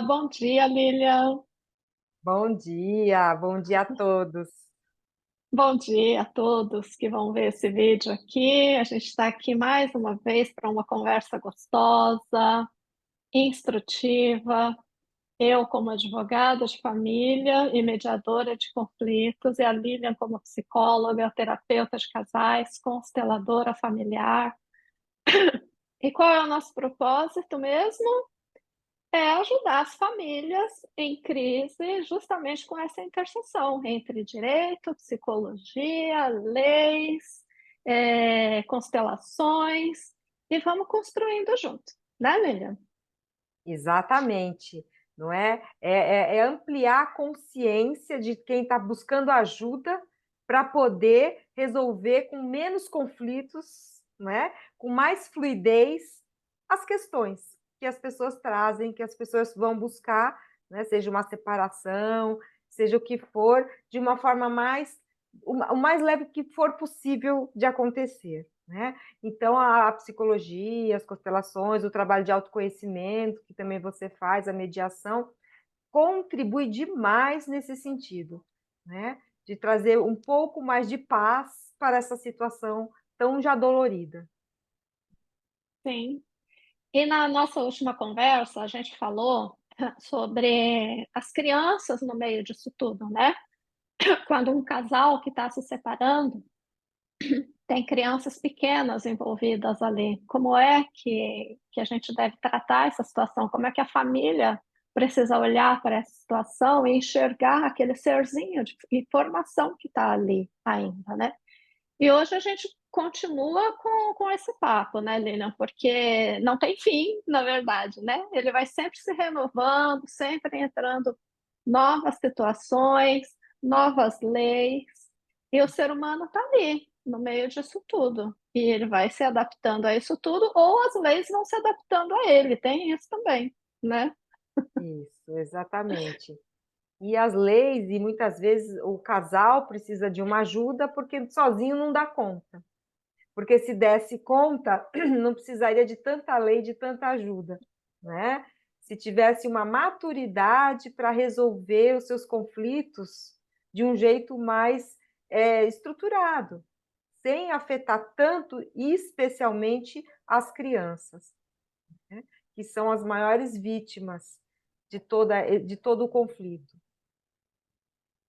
Bom dia, Lilian. Bom dia a todos. Bom dia a todos que vão ver esse vídeo aqui. A gente está aqui mais uma vez para uma conversa gostosa, instrutiva. Eu, como advogada de família e mediadora de conflitos, e a Lilian, como psicóloga, terapeuta de casais, consteladora familiar. E qual é o nosso propósito mesmo? É ajudar as famílias em crise, justamente com essa interseção entre direito, psicologia, leis, constelações, e vamos construindo junto, né, Lilian? Exatamente, não é? É ampliar a consciência de quem está buscando ajuda para poder resolver com menos conflitos, não é? Com mais fluidez as questões que as pessoas trazem, que as pessoas vão buscar, né? Seja uma separação, seja o que for, de uma forma o mais leve que for possível de acontecer, né? Então, a psicologia, as constelações, o trabalho de autoconhecimento, que também você faz, a mediação, contribui demais nesse sentido, né? De trazer um pouco mais de paz para essa situação tão já dolorida. Sim. E na nossa última conversa, a gente falou sobre as crianças no meio disso tudo, né? Quando um casal que está se separando tem crianças pequenas envolvidas ali. Como é que a gente deve tratar essa situação? Como é que a família precisa olhar para essa situação e enxergar aquele serzinho de informação que está ali ainda, né? E hoje a gente continua com esse papo, né, Lilian? Porque não tem fim, na verdade, né? Ele vai sempre se renovando, sempre entrando novas situações, novas leis, e o ser humano está ali, no meio disso tudo. E ele vai se adaptando a isso tudo, ou as leis vão se adaptando a ele, tem isso também, né? Isso, exatamente. E as leis, e muitas vezes o casal precisa de uma ajuda porque sozinho não dá conta. Porque se desse conta, não precisaria de tanta lei, de tanta ajuda, né? Se tivesse uma maturidade para resolver os seus conflitos de um jeito mais estruturado, sem afetar tanto, especialmente as crianças, né? Que são as maiores vítimas de todo o conflito.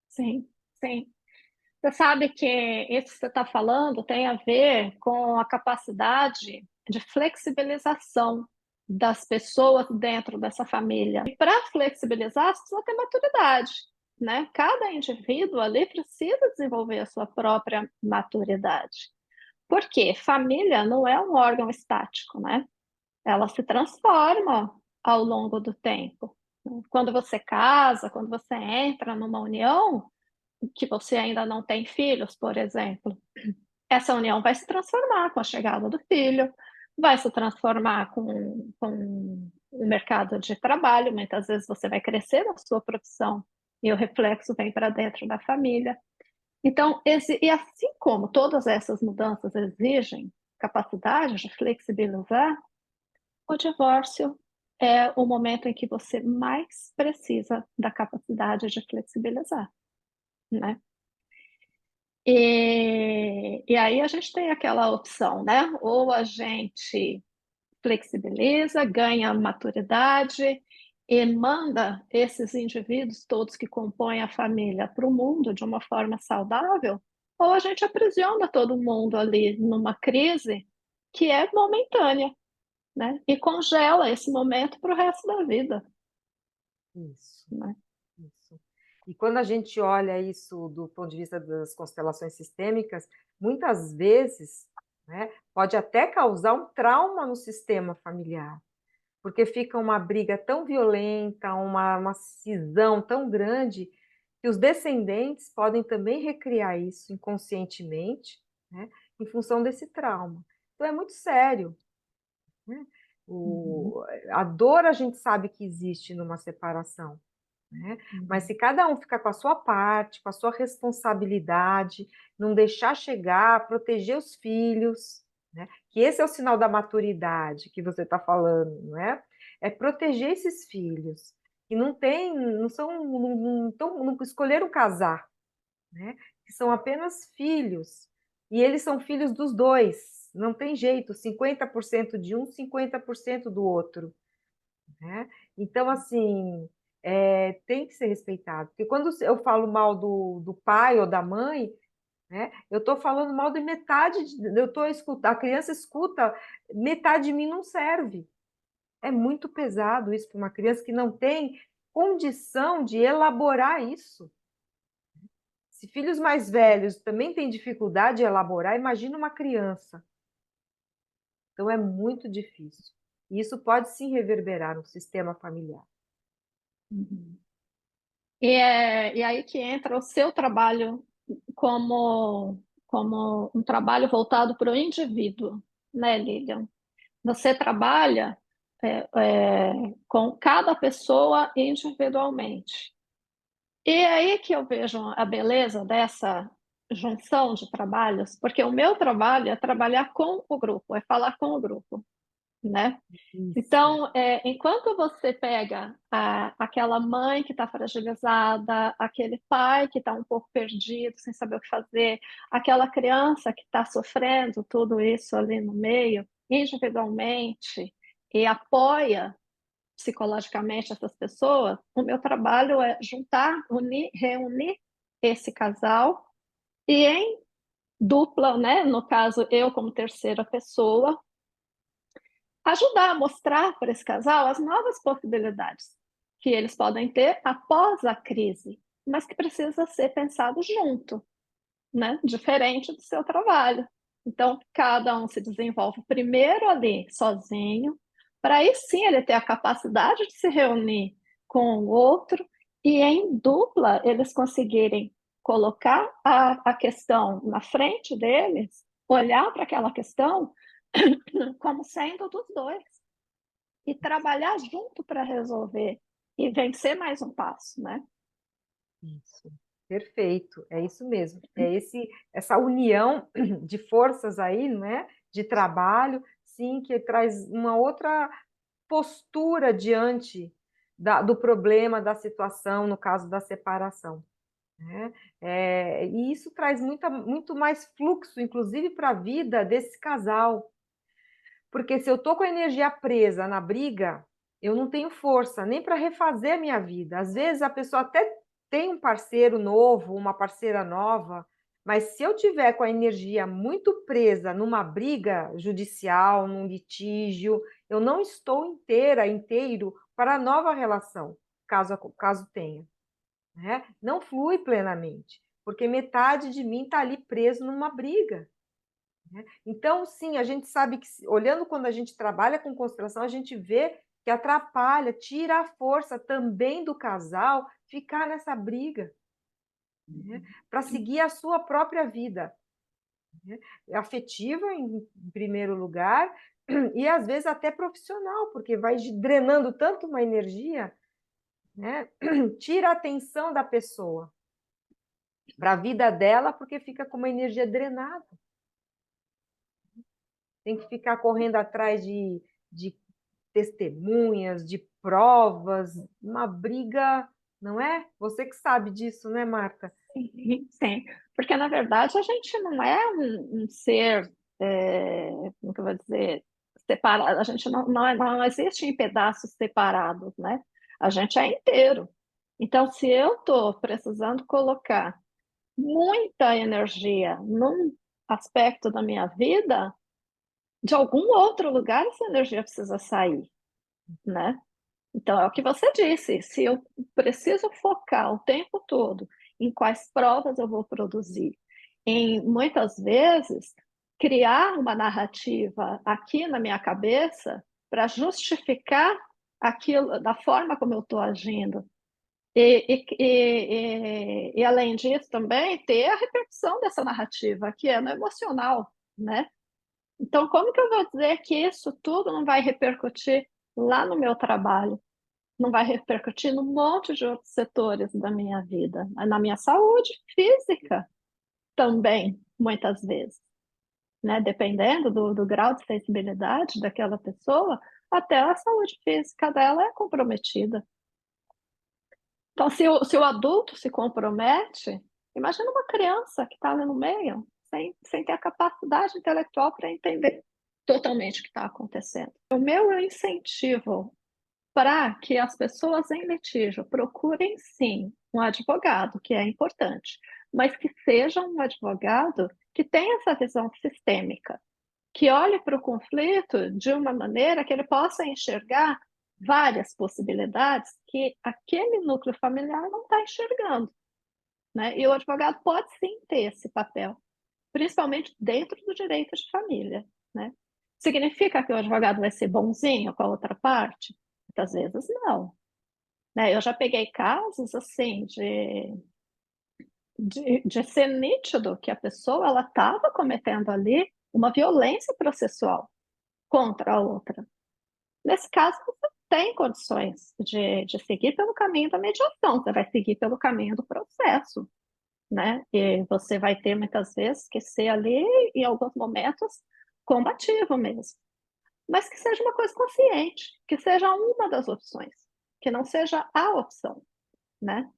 Sim, sim. Você sabe que isso que você está falando tem a ver com a capacidade de flexibilização das pessoas dentro dessa família. E para flexibilizar, você precisa ter maturidade, né? Cada indivíduo ali precisa desenvolver a sua própria maturidade. Por quê? Família não é um órgão estático, né? Ela se transforma ao longo do tempo. Quando você casa, quando você entra numa união, que você ainda não tem filhos, por exemplo, essa união vai se transformar com a chegada do filho, vai se transformar com o mercado de trabalho. Muitas vezes você vai crescer na sua profissão e o reflexo vem para dentro da família. Então, e assim como todas essas mudanças exigem capacidade de flexibilizar, o divórcio é o momento em que você mais precisa da capacidade de flexibilizar, né? E aí a gente tem aquela opção, né? Ou a gente flexibiliza, ganha maturidade e manda esses indivíduos todos que compõem a família para o mundo de uma forma saudável, ou a gente aprisiona todo mundo ali numa crise que é momentânea, né? E congela esse momento para o resto da vida, Isso. né? Isso. E quando a gente olha isso do ponto de vista das constelações sistêmicas, muitas vezes, né, pode até causar um trauma no sistema familiar, porque fica uma briga tão violenta, uma cisão tão grande, que os descendentes podem também recriar isso inconscientemente, né, em função desse trauma. Então é muito sério, né? Uhum, A dor a gente sabe que existe numa separação, né? Mas uhum. se cada um ficar com a sua parte, com a sua responsabilidade, não deixar chegar, proteger os filhos, né? Que esse é o sinal da maturidade que você está falando, não é? É proteger esses filhos, que não tem, não são, não escolheram casar, né? Que são apenas filhos. E eles são filhos dos dois. Não tem jeito, 50% de um, 50% do outro, né? Então, assim, tem que ser respeitado. Porque quando eu falo mal do pai ou da mãe, né, eu estou falando mal de metade, eu estou escutando, a criança escuta, metade de mim não serve. É muito pesado isso para uma criança que não tem condição de elaborar isso. Se filhos mais velhos também têm dificuldade de elaborar, imagina uma criança. Então é muito difícil. E isso pode sim reverberar no sistema familiar. Uhum. E aí que entra o seu trabalho como um trabalho voltado para o indivíduo, né, Lilian? Você trabalha com cada pessoa individualmente. E é aí que eu vejo a beleza dessa junção de trabalhos, porque o meu trabalho é trabalhar com o grupo, é falar com o grupo, né? Isso. Então, enquanto você pega aquela mãe que está fragilizada, aquele pai que está um pouco perdido, sem saber o que fazer, aquela criança que está sofrendo tudo isso ali no meio, individualmente, e apoia psicologicamente essas pessoas, o meu trabalho é juntar, unir, reunir esse casal e em dupla, né? No caso, eu como terceira pessoa, ajudar a mostrar para esse casal as novas possibilidades que eles podem ter após a crise, mas que precisa ser pensado junto, né? Diferente do seu trabalho. Então, cada um se desenvolve primeiro ali sozinho, para aí sim ele ter a capacidade de se reunir com o outro e em dupla eles conseguirem colocar a questão na frente deles, olhar para aquela questão como sendo dos dois e trabalhar junto para resolver e vencer mais um passo, né? Isso. Perfeito, é isso mesmo. Essa união de forças aí, não é? De trabalho, sim, que traz uma outra postura diante do problema, da situação, no caso da separação, né? E isso traz muito mais fluxo, inclusive para a vida desse casal. Porque se eu estou com a energia presa na briga, eu não tenho força nem para refazer a minha vida. Às vezes a pessoa até tem um parceiro novo, uma parceira nova, mas se eu tiver com a energia muito presa numa briga judicial, num litígio, eu não estou inteiro para a nova relação, caso tenha, né? Não flui plenamente, porque metade de mim está ali preso numa briga, né? Então, sim, a gente sabe que, olhando quando a gente trabalha com constelação, a gente vê que atrapalha, tira a força também do casal ficar nessa briga, né? Para seguir a sua própria vida, né? Afetiva, em primeiro lugar, e às vezes até profissional, porque vai drenando tanto uma energia, né? Tira a atenção da pessoa para a vida dela, porque fica com uma energia drenada. Tem que ficar correndo atrás de testemunhas, de provas, uma briga, não é? Você que sabe disso, né, Marta? Sim, sim. Porque, na verdade, a gente não é um ser, como que eu vou dizer, separado. A gente não existe em pedaços separados, né? A gente é inteiro. Então, se eu estou precisando colocar muita energia num aspecto da minha vida, de algum outro lugar essa energia precisa sair, né? Então, é o que você disse. Se eu preciso focar o tempo todo em quais provas eu vou produzir, em muitas vezes criar uma narrativa aqui na minha cabeça para justificar aquilo da forma como eu estou agindo. E além disso, também ter a repercussão dessa narrativa, que é no emocional, né? Então, como que eu vou dizer que isso tudo não vai repercutir lá no meu trabalho? Não vai repercutir num monte de outros setores da minha vida, na minha saúde física também, muitas vezes, né? Dependendo do grau de sensibilidade daquela pessoa, até a saúde física dela é comprometida. Então, se o adulto se compromete, imagina uma criança que está ali no meio, sem ter a capacidade intelectual para entender totalmente o que está acontecendo. O meu incentivo para que as pessoas em litígio procurem, sim, um advogado, que é importante, mas que seja um advogado que tenha essa visão sistêmica, que olhe para o conflito de uma maneira que ele possa enxergar várias possibilidades que aquele núcleo familiar não está enxergando, né? E o advogado pode sim ter esse papel, principalmente dentro do direito de família, né? Significa que o advogado vai ser bonzinho com a outra parte? Muitas vezes não, né? Eu já peguei casos assim de ser nítido que a pessoa ela estava cometendo ali uma violência processual contra a outra. Nesse caso, você tem condições de seguir pelo caminho da mediação, você vai seguir pelo caminho do processo, né? E você vai ter muitas vezes que ser ali, em alguns momentos, combativo mesmo. Mas que seja uma coisa consciente, que seja uma das opções, que não seja a opção, né?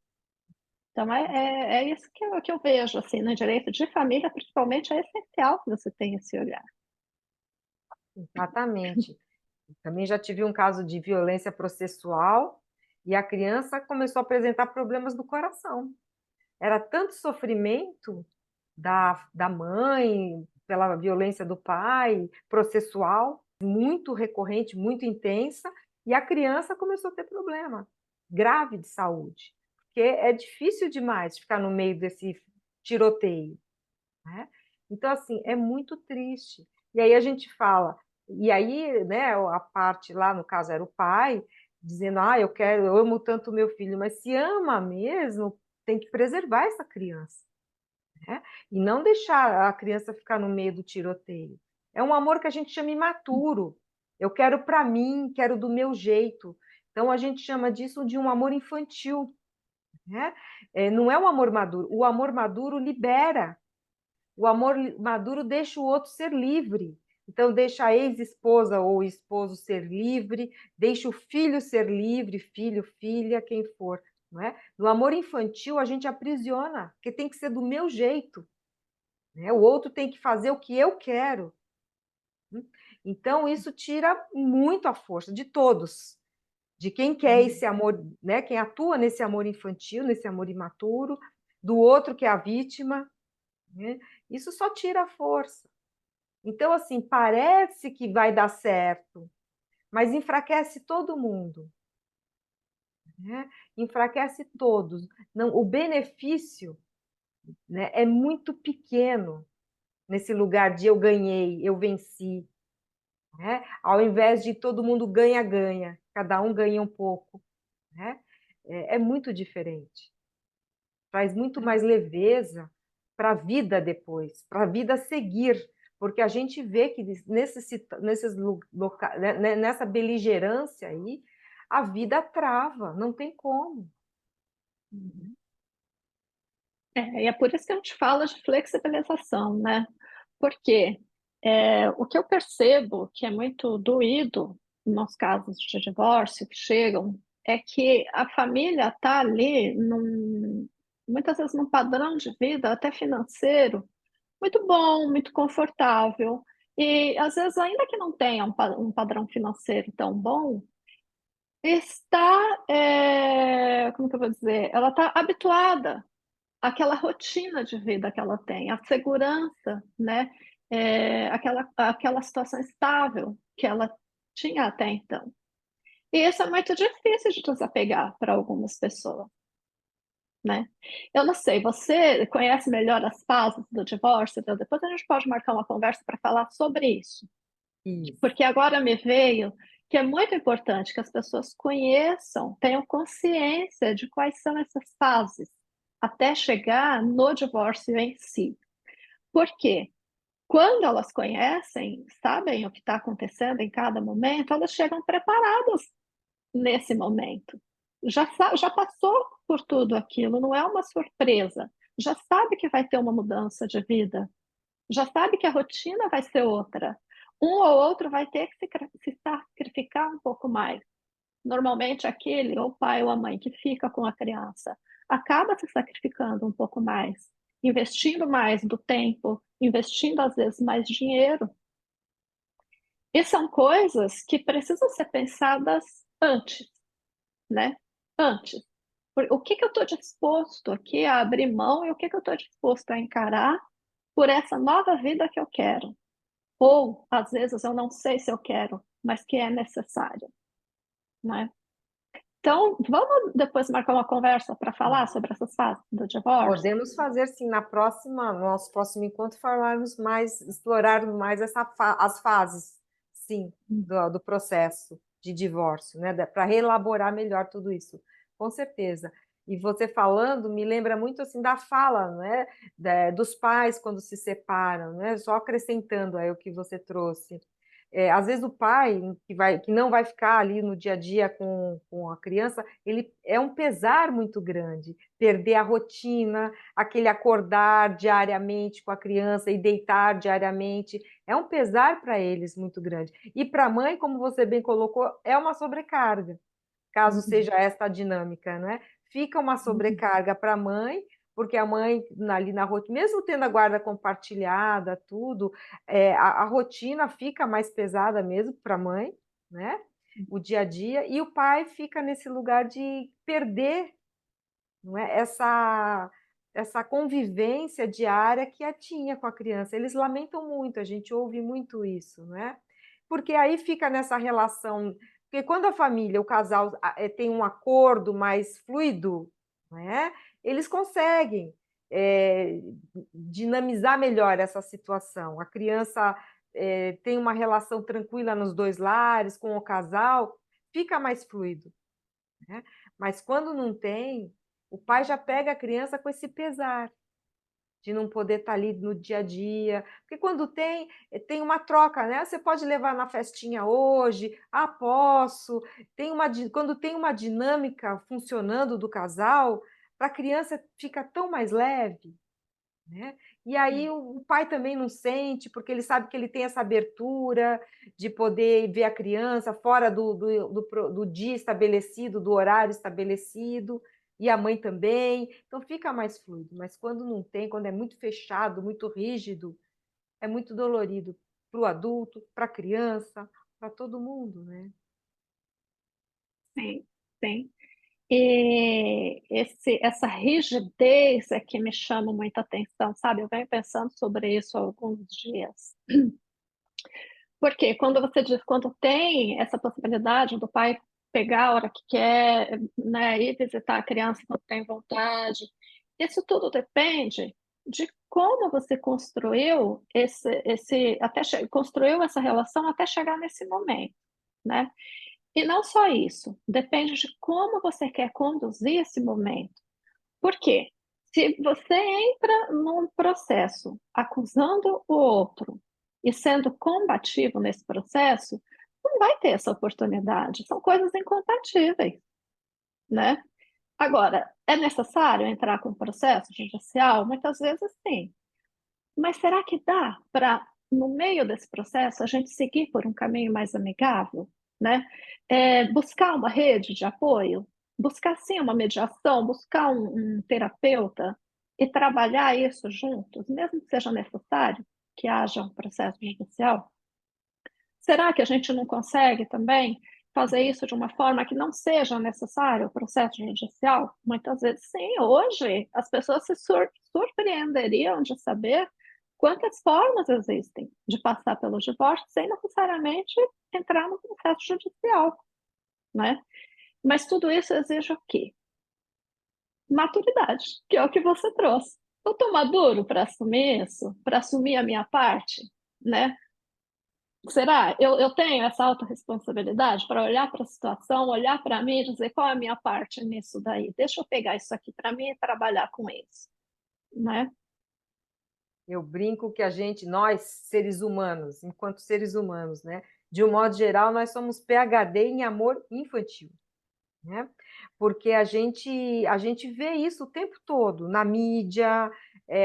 Então, é isso que eu vejo, assim, no direito de família, principalmente, é essencial que você tenha esse olhar. Exatamente. Também já tive um caso de violência processual e a criança começou a apresentar problemas do coração. Era tanto sofrimento da mãe pela violência do pai, processual, muito recorrente, muito intensa, e a criança começou a ter problema grave de saúde, porque é difícil demais ficar no meio desse tiroteio, né? Então, assim, é muito triste. E aí a gente fala, e aí, né, a parte lá, no caso, era o pai, dizendo, eu amo tanto o meu filho, mas se ama mesmo, tem que preservar essa criança, né? E não deixar a criança ficar no meio do tiroteio. É um amor que a gente chama imaturo. Eu quero para mim, quero do meu jeito. Então, a gente chama disso de um amor infantil, né? Não é um amor maduro. O amor maduro libera. O amor maduro deixa o outro ser livre. Então, deixa a ex-esposa ou o esposo ser livre, deixa o filho ser livre, filho, filha, quem for. Não é? No amor infantil, a gente aprisiona, porque tem que ser do meu jeito, né? O outro tem que fazer o que eu quero. Então, isso tira muito a força de todos, de quem quer esse amor, né? Quem atua nesse amor infantil, nesse amor imaturo, do outro que é a vítima, né? Isso só tira a força. Então, assim, parece que vai dar certo, mas enfraquece todo mundo, né? Enfraquece todos. Não, o benefício, né, é muito pequeno nesse lugar de eu ganhei, eu venci, né? Ao invés de todo mundo ganha-ganha, cada um ganha um pouco, né? É muito diferente. Traz muito mais leveza para a vida depois, para a vida seguir, porque a gente vê que nessa beligerância aí, a vida trava, não tem como. Uhum. E é por isso que a gente fala de flexibilização, né? Porque o que eu percebo que é muito doído nos casos de divórcio que chegam é que a família está ali, muitas vezes num padrão de vida, até financeiro, muito bom, muito confortável. E às vezes, ainda que não tenha um padrão financeiro tão bom, está, como que eu vou dizer? Ela está habituada àquela rotina de vida que ela tem, a segurança, né? Aquela situação estável que ela tinha até então. E isso é muito difícil de desapegar para algumas pessoas, né? Eu não sei, você conhece melhor as fases do divórcio? Então depois a gente pode marcar uma conversa para falar sobre isso. Isso. Porque agora me veio que é muito importante que as pessoas conheçam, tenham consciência de quais são essas fases até chegar no divórcio em si. Por quê? Quando elas conhecem, sabem o que está acontecendo em cada momento, elas chegam preparadas nesse momento. Já passou por tudo aquilo, não é uma surpresa. Já sabe que vai ter uma mudança de vida, já sabe que a rotina vai ser outra. Um ou outro vai ter que se sacrificar um pouco mais. Normalmente aquele, ou o pai ou a mãe que fica com a criança, acaba se sacrificando um pouco mais, investindo mais do tempo, investindo às vezes mais dinheiro. E são coisas que precisam ser pensadas antes, né? Antes. O que que eu estou disposto aqui a abrir mão e o que que eu estou disposto a encarar por essa nova vida que eu quero? Ou, às vezes, eu não sei se eu quero, mas que é necessário, né? Então, vamos depois marcar uma conversa para falar sobre essas fases do divórcio? Podemos fazer sim no nosso próximo encontro, falarmos mais, explorarmos mais as fases, sim, do processo de divórcio, né? Para reelaborar melhor tudo isso, com certeza. E você falando me lembra muito assim da fala, né? Dos pais quando se separam, né? Só acrescentando aí o que você trouxe. Às vezes o pai que não vai ficar ali no dia a dia com a criança, ele é um pesar muito grande perder a rotina, aquele acordar diariamente com a criança e deitar diariamente, é um pesar para eles muito grande. E para a mãe, como você bem colocou, é uma sobrecarga, caso Uhum, seja esta a dinâmica, né? Fica uma uhum. sobrecarga para a mãe, porque a mãe ali na rotina, mesmo tendo a guarda compartilhada, tudo, a rotina fica mais pesada mesmo para a mãe, né? O dia a dia, e o pai fica nesse lugar de perder, não é? Essa convivência diária que a tinha com a criança. Eles lamentam muito, a gente ouve muito isso, não é? Porque aí fica nessa relação, porque quando a família, o casal tem um acordo mais fluido, não é? Eles conseguem é, dinamizar melhor essa situação. A criança tem uma relação tranquila nos dois lares, com o casal, fica mais fluido, né? Mas quando não tem, o pai já pega a criança com esse pesar de não poder estar ali no dia a dia, porque quando tem uma troca, né? Você pode levar na festinha hoje, posso. Quando tem uma dinâmica funcionando do casal, para a criança fica tão mais leve, né? E aí o pai também não sente, porque ele sabe que ele tem essa abertura de poder ver a criança fora do dia estabelecido, do horário estabelecido, e a mãe também. Então fica mais fluido. Mas quando não tem, quando é muito fechado, muito rígido, é muito dolorido para o adulto, para a criança, para todo mundo, né? Sim, sim. E essa rigidez é que me chama muita atenção, sabe? Eu venho pensando sobre isso há alguns dias. Porque quando você diz, quando tem essa possibilidade do pai pegar a hora que quer, né, ir visitar a criança quando tem vontade, isso tudo depende de como você construiu construiu essa relação até chegar nesse momento, né? E não só isso, depende de como você quer conduzir esse momento. Por quê? Se você entra num processo acusando o outro e sendo combativo nesse processo, não vai ter essa oportunidade. São coisas incompatíveis, né? Agora, é necessário entrar com processo judicial? Muitas vezes sim. Mas será que dá para, no meio desse processo, a gente seguir por um caminho mais amigável, né? Buscar uma rede de apoio, buscar sim uma mediação, buscar um terapeuta e trabalhar isso juntos, mesmo que seja necessário que haja um processo judicial? Será que a gente não consegue também fazer isso de uma forma que não seja necessário o processo judicial? Muitas vezes, sim. Hoje, as pessoas se surpreenderiam de saber quantas formas existem de passar pelo divórcio sem necessariamente entrar no processo judicial, né? Mas tudo isso exige o quê? Maturidade, que é o que você trouxe. Eu estou maduro para assumir isso, para assumir a minha parte, né? Será? Eu tenho essa autorresponsabilidade para olhar para a situação, olhar para mim e dizer qual é a minha parte nisso daí. Deixa eu pegar isso aqui para mim e trabalhar com isso, né? Eu brinco que nós, seres humanos, enquanto seres humanos, né? De um modo geral, nós somos PhD em amor infantil, né? Porque a gente vê isso o tempo todo na mídia,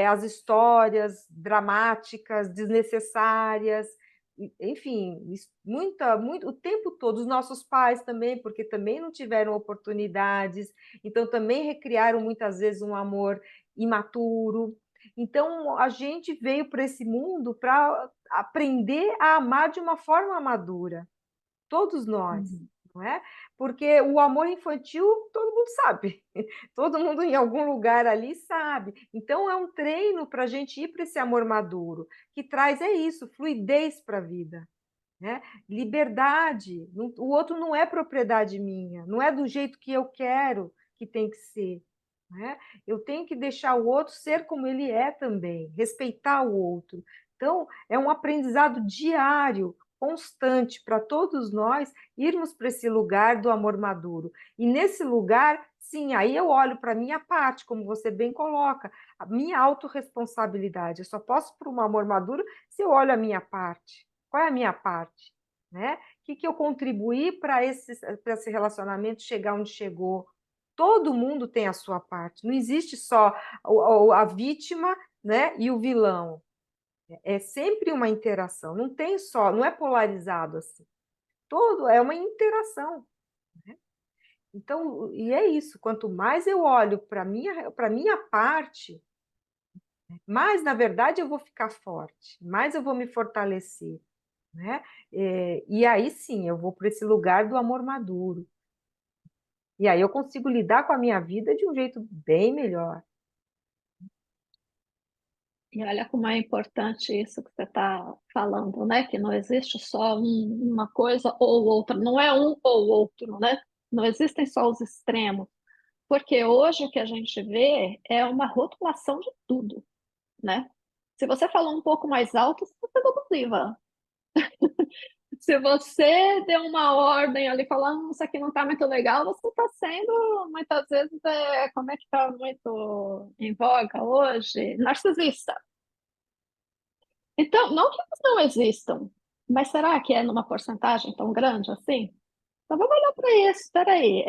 as histórias dramáticas, desnecessárias, enfim, muito, o tempo todo, os nossos pais também, porque também não tiveram oportunidades, então também recriaram muitas vezes um amor imaturo. Então a gente veio para esse mundo para aprender a amar de uma forma madura, todos nós, Uhum. não é? Porque o amor infantil todo mundo sabe, todo mundo em algum lugar ali sabe. Então é um treino para a gente ir para esse amor maduro, que traz é isso, fluidez para a vida, né? Liberdade. O outro não é propriedade minha, não é do jeito que eu quero que tem que ser. Né? Eu tenho que deixar o outro ser como ele é também, respeitar o outro. Então, é um aprendizado diário, constante, para todos nós irmos para esse lugar do amor maduro. E nesse lugar, sim, aí eu olho para a minha parte, como você bem coloca, a minha autorresponsabilidade. Eu só posso para um amor maduro se eu olho a minha parte. Qual é a minha parte? Né? O que eu contribuí para esse relacionamento chegar onde chegou? Todo mundo tem a sua parte. Não existe só a vítima, né, e o vilão. É sempre uma interação. Não tem só, não é polarizado assim. Todo é uma interação. Né? Então, e é isso. Quanto mais eu olho para minha parte, mais, na verdade, eu vou ficar forte, mais eu vou me fortalecer. Né? E aí sim, eu vou para esse lugar do amor maduro. E aí eu consigo lidar com a minha vida de um jeito bem melhor. E olha como é importante isso que você está falando, né? Que não existe só uma coisa ou outra, não é um ou outro, né? Não existem só os extremos, porque hoje o que a gente vê é uma rotulação de tudo, né? Se você falou um pouco mais alto, você é abusiva. Se você deu uma ordem ali, falando, isso aqui não está muito legal, você está sendo, muitas vezes, como é que está muito em voga hoje? Narcisista. Então, não que eles não existam, mas será que é numa porcentagem tão grande assim? Então vamos olhar para isso, espera aí,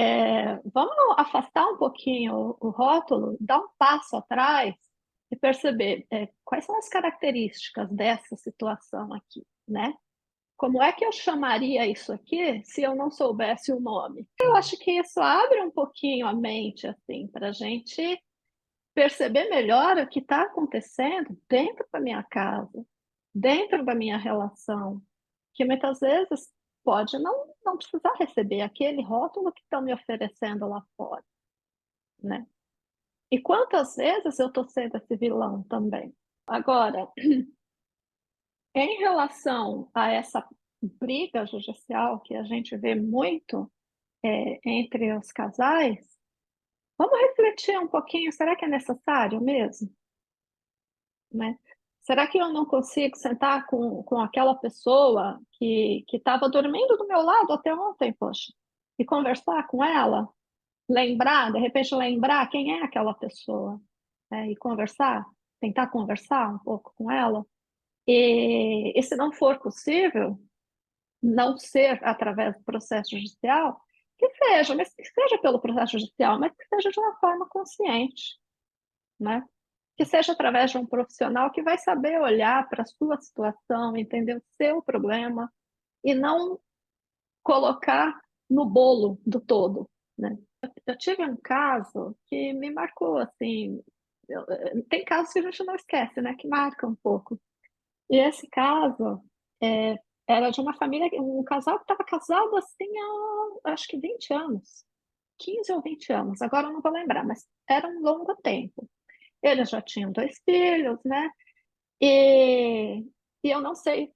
vamos afastar um pouquinho o rótulo, dar um passo atrás e perceber quais são as características dessa situação aqui, né? Como é que eu chamaria isso aqui se eu não soubesse o nome? Eu acho que isso abre um pouquinho a mente, assim, para a gente perceber melhor o que está acontecendo dentro da minha casa, dentro da minha relação, que muitas vezes pode não precisar receber aquele rótulo que estão me oferecendo lá fora, né? E quantas vezes eu estou sendo esse vilão também? Agora, em relação a essa briga judicial que a gente vê muito entre os casais, vamos refletir um pouquinho, será que é necessário mesmo? Né? Será que eu não consigo sentar com aquela pessoa que estava dormindo do meu lado até ontem, poxa, e conversar com ela? Lembrar, de repente lembrar quem é aquela pessoa, né? E conversar, tentar conversar um pouco com ela. E se não for possível, não ser através do processo judicial, que seja, mas que seja pelo processo judicial, mas que seja de uma forma consciente, né? Que seja através de um profissional que vai saber olhar para a sua situação, entender o seu problema e não colocar no bolo do todo, né? Eu tive um caso que me marcou, assim, tem casos que a gente não esquece, né? Que marca um pouco. E esse caso é, era de uma família, um casal que estava casado assim há acho que 20 anos, 15 ou 20 anos, agora eu não vou lembrar, mas era um longo tempo. Eles já tinham dois filhos, né? E, e eu não sei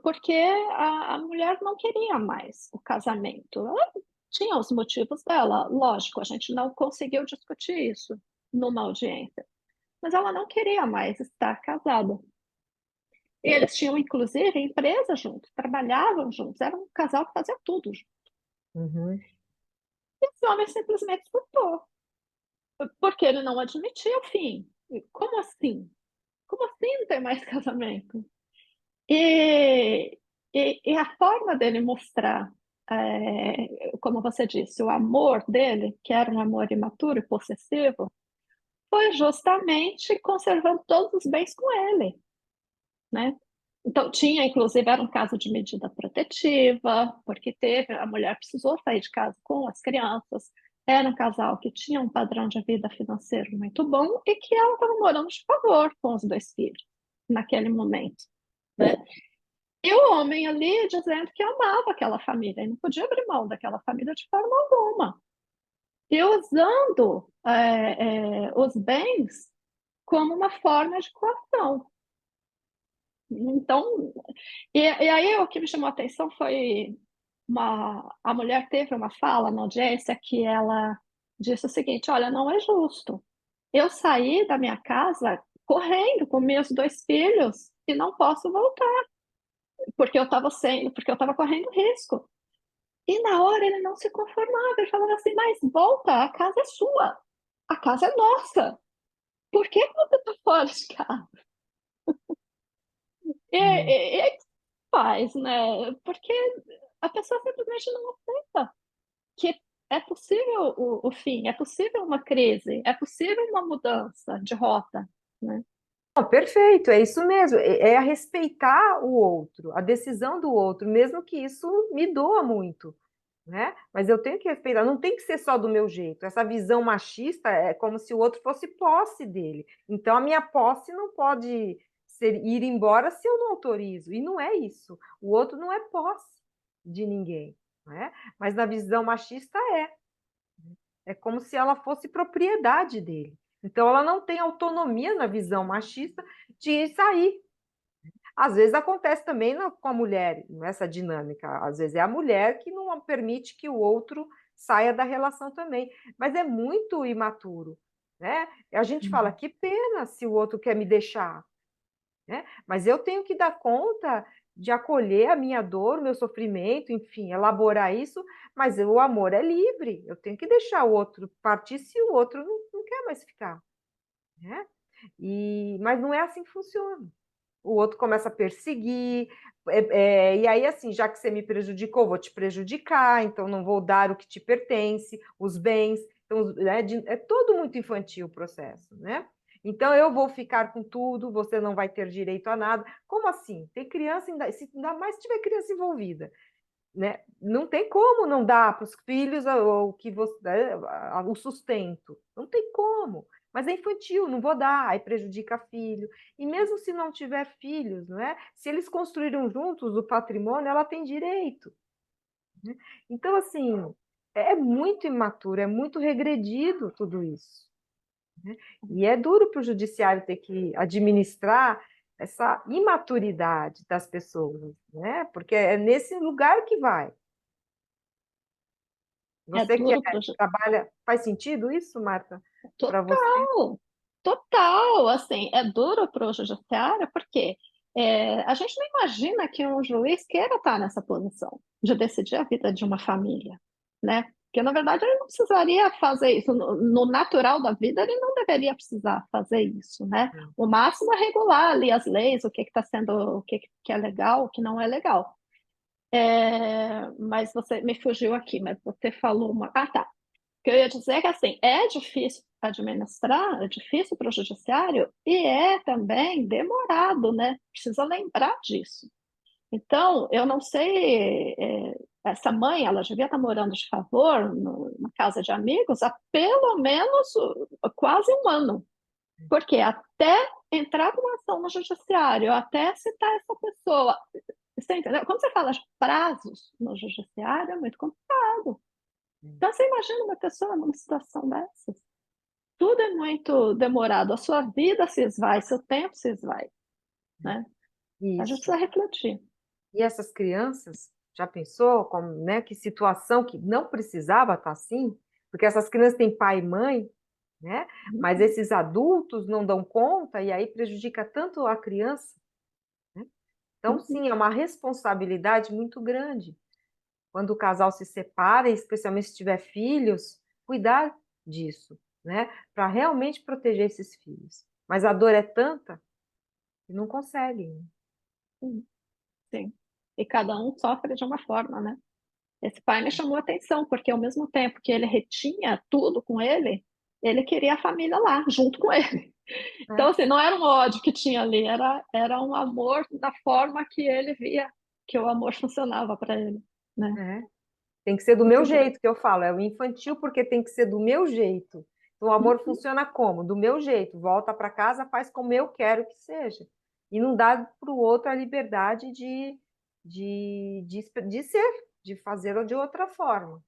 porque a mulher não queria mais o casamento. Ela tinha os motivos dela, lógico, a gente não conseguiu discutir isso numa audiência, mas ela não queria mais estar casada. E eles tinham, inclusive, empresa juntos, trabalhavam juntos, era um casal que fazia tudo junto. Uhum. E esse homem simplesmente surtou, porque ele não admitia o fim. E como assim? Como assim não tem mais casamento? E, e a forma dele mostrar, como você disse, o amor dele, que era um amor imaturo e possessivo, foi justamente conservando todos os bens com ele, né? Então, tinha, inclusive, era um caso de medida protetiva, porque teve, a mulher precisou sair de casa com as crianças. Era um casal que tinha um padrão de vida financeiro muito bom e que ela estava morando de favor com os dois filhos naquele momento, né? E o homem ali dizendo que amava aquela família e não podia abrir mão daquela família de forma alguma. E usando os bens como uma forma de coação. Então, e aí o que me chamou a atenção foi a mulher teve uma fala na audiência que ela disse o seguinte: olha, não é justo. Eu saí da minha casa correndo com meus dois filhos e não posso voltar, porque eu estava correndo risco. E na hora ele não se conformava, ele falava assim, mas volta, a casa é sua, a casa é nossa. Por que você está fora de casa? Hum. É que faz, né? Porque a pessoa simplesmente não aceita que é possível o fim, é possível uma crise, é possível uma mudança de rota, né? Não, perfeito, é isso mesmo. É a respeitar o outro, a decisão do outro, mesmo que isso me doa muito, né? Mas eu tenho que respeitar, não tem que ser só do meu jeito. Essa visão machista é como se o outro fosse posse dele. Então a minha posse não pode ir embora se eu não autorizo. E não é isso. O outro não é posse de ninguém, né? Mas na visão machista é. É como se ela fosse propriedade dele. Então, ela não tem autonomia na visão machista de sair. Às vezes acontece também com a mulher, essa dinâmica. Às vezes é a mulher que não permite que o outro saia da relação também. Mas é muito imaturo, né? A gente fala, Uhum. que pena se o outro quer me deixar, né? Mas eu tenho que dar conta de acolher a minha dor, o meu sofrimento, enfim, elaborar isso, mas o amor é livre, eu tenho que deixar o outro partir se o outro não quer mais ficar, né? Mas não é assim que funciona. O outro começa a perseguir, e aí assim, já que você me prejudicou, vou te prejudicar, então não vou dar o que te pertence, os bens, então, né, é todo muito infantil o processo, né? Então eu vou ficar com tudo, você não vai ter direito a nada. Como assim? Tem criança, ainda mais se tiver criança envolvida, né? Não tem como não dar para os filhos o que você, né, o sustento. Não tem como. Mas é infantil, não vou dar, aí prejudica filho. E mesmo se não tiver filhos, não é? Se eles construíram juntos o patrimônio, ela tem direito, né? Então, assim, é muito imaturo, é muito regredido tudo isso, né? E é duro para o judiciário ter que administrar essa imaturidade das pessoas, né? Porque é nesse lugar que vai. É Você que duro para trabalha, faz sentido isso, Marta, para você? total, total, assim, é duro para o judiciário porque a gente não imagina que um juiz queira estar nessa posição de decidir a vida de uma família, né? Porque, na verdade, ele não precisaria fazer isso. No natural da vida, ele não deveria precisar fazer isso, né? O máximo é regular ali as leis, o que está sendo, que é legal, o que não é legal. Mas você me fugiu aqui, mas você falou uma. Ah, tá. O que eu ia dizer é que assim, é difícil administrar, é difícil para o judiciário e é também demorado, né? Precisa lembrar disso. Então, eu não sei, essa mãe, ela devia estar morando de favor na casa de amigos há pelo menos quase um ano. Porque até entrar com uma ação no judiciário, até citar essa pessoa, você entendeu? Quando você fala de prazos no judiciário, é muito complicado. Então, você imagina uma pessoa numa situação dessas? Tudo é muito demorado, a sua vida se esvai, seu tempo se esvai, né? A gente Isso. precisa refletir. E essas crianças, já pensou como, né, que situação que não precisava estar assim? Porque essas crianças têm pai e mãe, né? Mas esses adultos não dão conta e aí prejudica tanto a criança, né? Então, Uhum. sim, é uma responsabilidade muito grande. Quando o casal se separa, e especialmente se tiver filhos, cuidar disso, né? Para realmente proteger esses filhos. Mas a dor é tanta que não conseguem. Sim, sim. E cada um sofre de uma forma, né? Esse pai me chamou a atenção, porque ao mesmo tempo que ele retinha tudo com ele, ele queria a família lá, junto com ele. Então, É, assim, não era um ódio que tinha ali, era um amor da forma que ele via que o amor funcionava para ele, né? é. Tem que ser do meu Muito bom. jeito que eu falo, é o infantil porque tem que ser do meu jeito. Então, o amor Uhum. funciona como? Do meu jeito. Volta para casa, faz como eu quero que seja. E não dá para o outro a liberdade de ser, de fazê-lo de outra forma.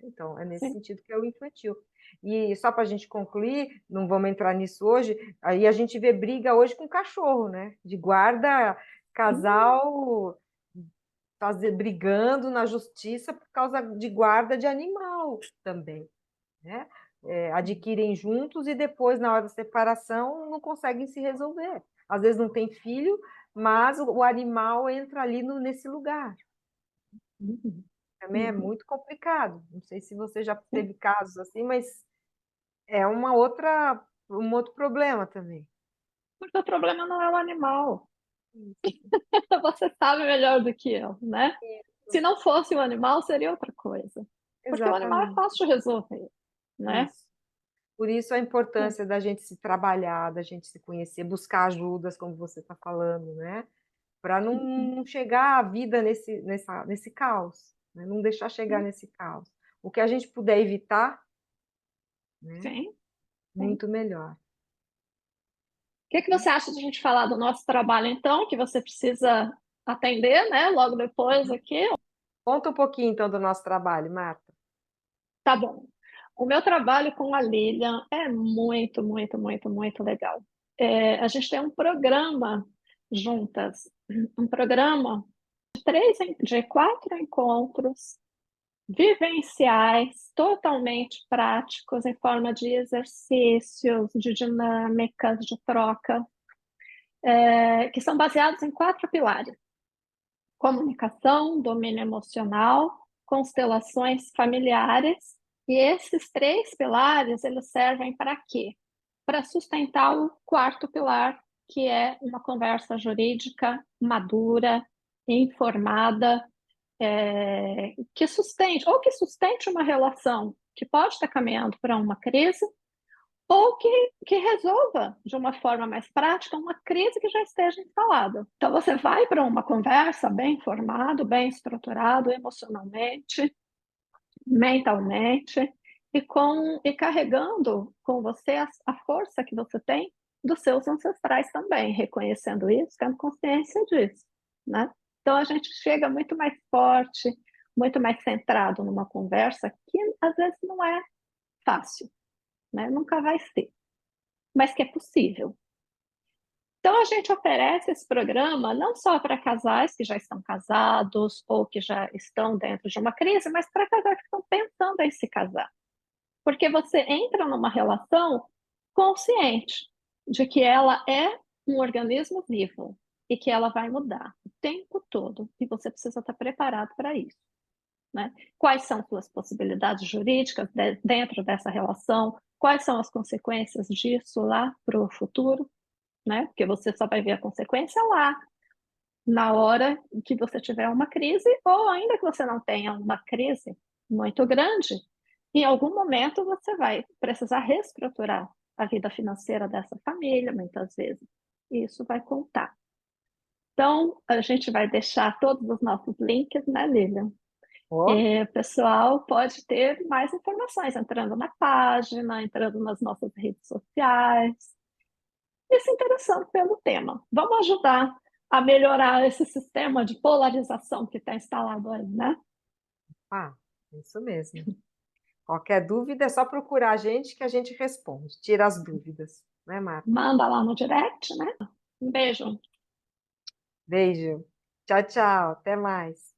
Então, é nesse Sim. sentido que é o infantil. E só para a gente concluir, não vamos entrar nisso hoje, aí a gente vê briga hoje com cachorro, né? De guarda, Hum, casal brigando na justiça por causa de guarda de animal também, né? Adquirem juntos e depois, na hora da separação, não conseguem se resolver. Às vezes não tem filho, mas o animal entra ali nesse lugar. uhum, Também é uhum. muito complicado. Não sei se você já Sim. teve casos assim, mas é um outro problema também. Porque o problema não é o animal. Você sabe melhor do que eu, né? Se Isso, não fosse o animal, seria outra coisa. Porque o animal é exatamente. fácil de resolver, né? Isso. Por isso a importância da gente se trabalhar, da gente se conhecer, buscar ajudas, como você está falando, né? Para Uhum. não chegar a vida nesse caos, né? Não deixar chegar nesse caos. O que a gente puder evitar, né? Sim, sim. Muito melhor. O que que você acha de a gente falar do nosso trabalho, então, que você precisa atender, né? Logo depois Uhum. aqui. Conta um pouquinho então do nosso trabalho, Marta. Tá bom. O meu trabalho com a Lilian é muito, muito, muito, muito legal. A gente tem um programa juntas, um programa de quatro encontros vivenciais, totalmente práticos, em forma de exercícios, de dinâmicas, de troca, que são baseados em quatro pilares: comunicação, domínio emocional, constelações familiares. E esses três pilares, eles servem para quê? Para sustentar o quarto pilar, que é uma conversa jurídica madura, informada, que sustente uma relação que pode estar caminhando para uma crise, ou que resolva de uma forma mais prática uma crise que já esteja instalada. Então, você vai para uma conversa bem informado, bem estruturado, emocionalmente, mentalmente, e carregando com você a força que você tem dos seus ancestrais também, reconhecendo isso, tendo consciência disso, né? Então, a gente chega muito mais forte, muito mais centrado numa conversa que às vezes não é fácil, né? Nunca vai ser, mas que é possível. Então, a gente oferece esse programa não só para casais que já estão casados ou que já estão dentro de uma crise, mas para casais que estão pensando em se casar. Porque você entra numa relação consciente de que ela é um organismo vivo e que ela vai mudar o tempo todo e você precisa estar preparado para isso, né? Quais são suas possibilidades jurídicas dentro dessa relação? Quais são as consequências disso lá para o futuro, né? Porque você só vai ver a consequência lá, na hora que você tiver uma crise, ou ainda que você não tenha uma crise muito grande, em algum momento você vai precisar reestruturar a vida financeira dessa família, muitas vezes. E isso vai contar. Então, a gente vai deixar todos os nossos links, né, Lilian? Ó, O pessoal pode ter mais informações entrando na página, entrando nas nossas redes sociais e se interessando pelo tema. Vamos ajudar a melhorar esse sistema de polarização que está instalado aí, né? isso mesmo. Qualquer dúvida é só procurar a gente que a gente responde, tira as dúvidas, né, Marta? Manda lá no direct, né? Um beijo. Beijo. Tchau, tchau. Até mais.